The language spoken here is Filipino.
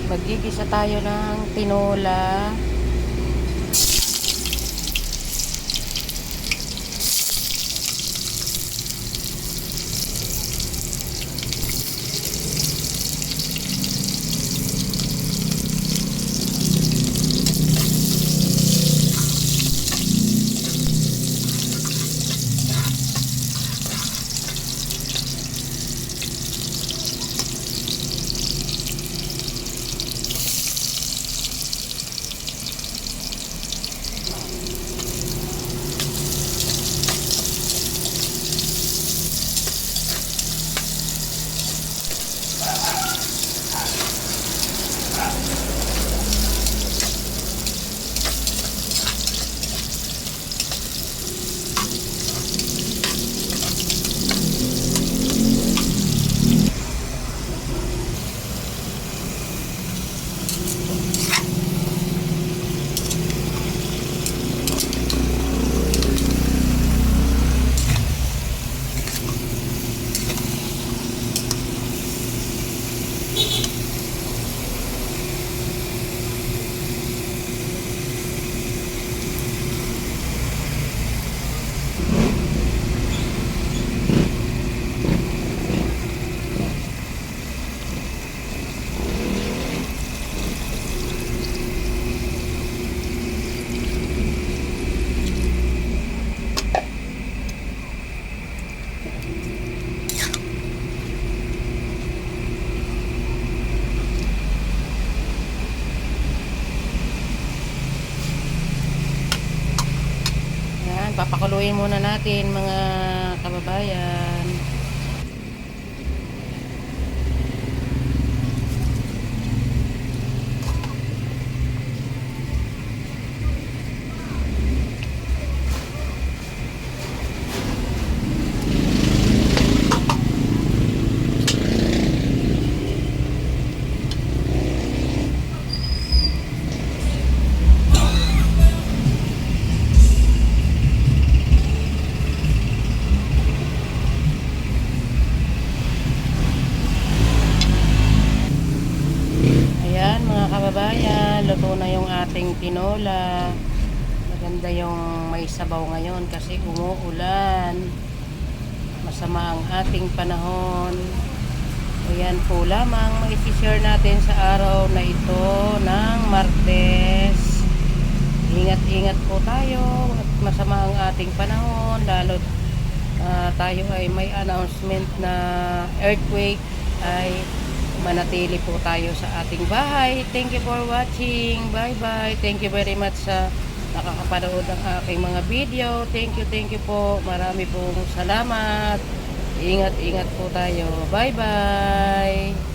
Magigisa tayo ng tinola. Papakuluin muna natin mga kababayan. Kababayan, luto na yung ating tinola. Maganda yung may sabaw ngayon kasi umuulan. Masama ang ating panahon. Ayan po lamang mai-share natin sa araw na ito ng Martes. Ingat-ingat po tayo at masama ang ating panahon, lalo tayo ay may announcement na earthquake, ay manatili po tayo sa ating bahay. Thank you for watching. Bye bye. Thank you very much sa nakakapanood ng aking mga video. Thank you po. Marami pong salamat. Ingat-ingat po tayo. Bye bye.